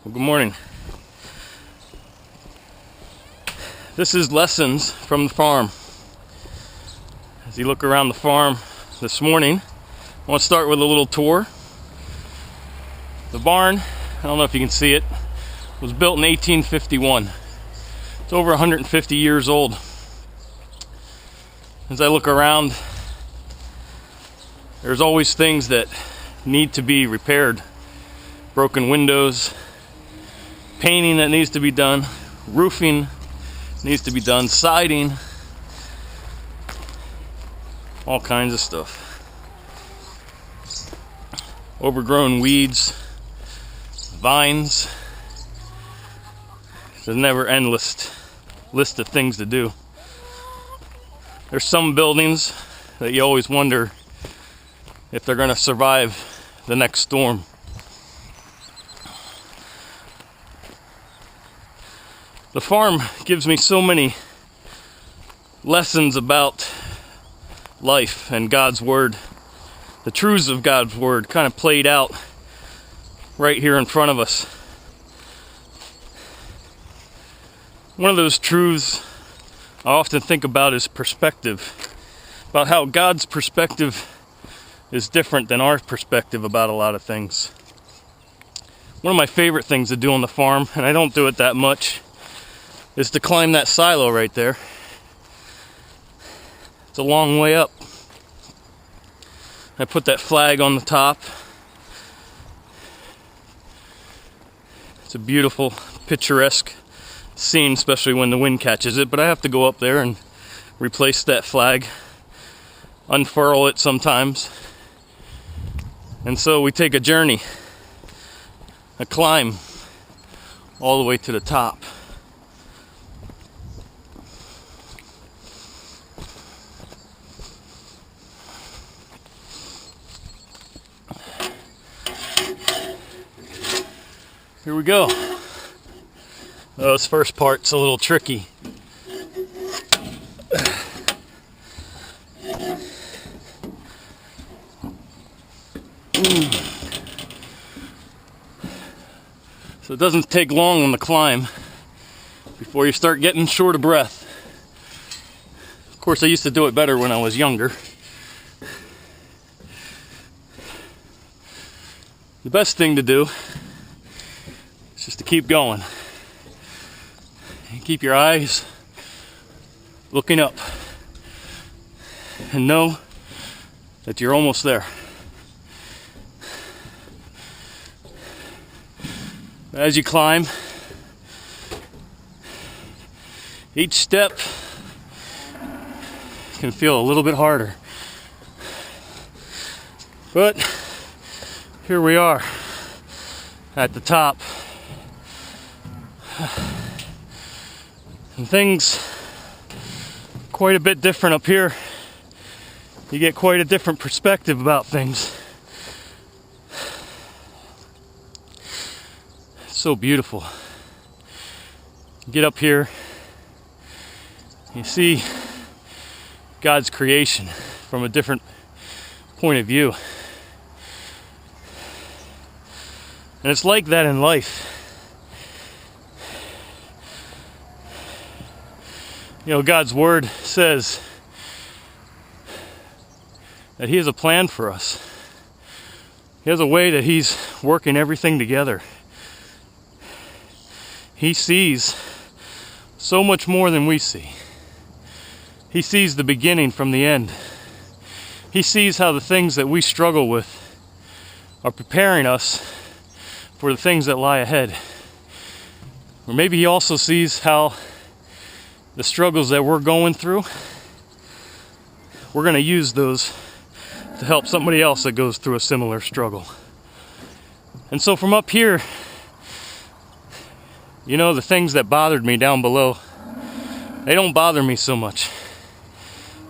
Well, good morning. This is lessons from the farm. As you look around the farm this morning, I want to start with a little tour. The barn, I don't know if you can see it, was built in 1851. It's over 150 years old. As I look around, there's always things that need to be repaired. Broken windows, painting that needs to be done, roofing needs to be done, siding, all kinds of stuff. Overgrown weeds, vines. It's a never endless list of things to do. There's some buildings that you always wonder if they're going to survive the next storm. The farm gives me so many lessons about life and God's Word. The truths of God's Word kind of played out right here in front of us. One of those truths I often think about is perspective. About how God's perspective is different than our perspective about a lot of things. One of my favorite things to do on the farm, and I don't do it that much, is to climb that silo right there. It's a long way up. I put that flag on the top. It's a beautiful, picturesque scene, especially when the wind catches it, but I have to go up there and replace that flag, unfurl it sometimes. And so we take a journey, a climb, all the way to the top. Here we go. Oh, this first part's a little tricky. So it doesn't take long on the climb before you start getting short of breath. Of course, I used to do it better when I was younger. The best thing to do is just to keep going. And keep your eyes looking up and know that you're almost there. As you climb, each step can feel a little bit harder. But here we are at the top. And things quite a bit different up here. You get quite a different perspective about things. It's so beautiful. You get up here, you see God's creation from a different point of view. And it's like that in life. You know, God's Word says that He has a plan for us. He has a way that He's working everything together. He sees so much more than we see. He sees the beginning from the end. He sees how the things that we struggle with are preparing us for the things that lie ahead. Or maybe He also sees how the struggles that we're going through, we're going to use those to help somebody else that goes through a similar struggle. And so from up here, you know, the things that bothered me down below, they don't bother me so much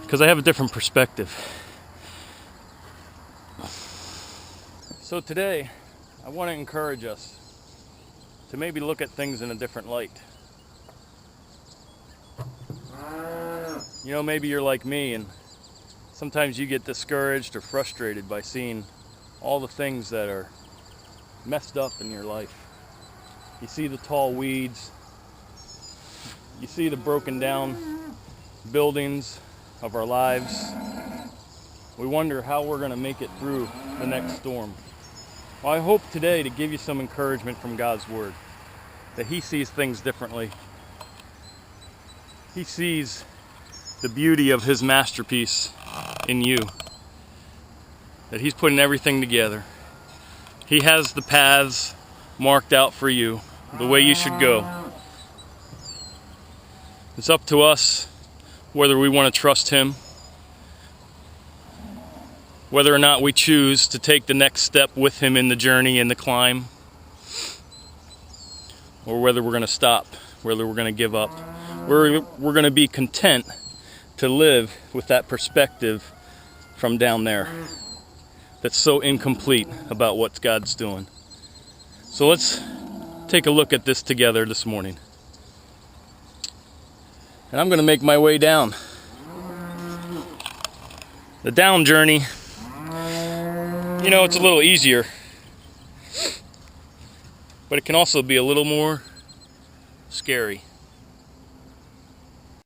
because I have a different perspective. So today, I want to encourage us to maybe look at things in a different light. You know, maybe you're like me and sometimes you get discouraged or frustrated by seeing all the things that are messed up in your life. You see the tall weeds. You see the broken down buildings of our lives. We wonder how we're going to make it through the next storm. Well, I hope today to give you some encouragement from God's Word, that He sees things differently. He sees the beauty of His masterpiece in you, that He's putting everything together. He has the paths marked out for you, the way you should go. It's up to us whether we want to trust Him, whether or not we choose to take the next step with Him in the journey and the climb, or whether we're going to stop, whether we're going to give up. We're going to be content to live with that perspective from down there that's so incomplete about what God's doing. So let's take a look at this together this morning. And I'm going to make my way down. The down journey, you know, it's a little easier, but it can also be a little more scary.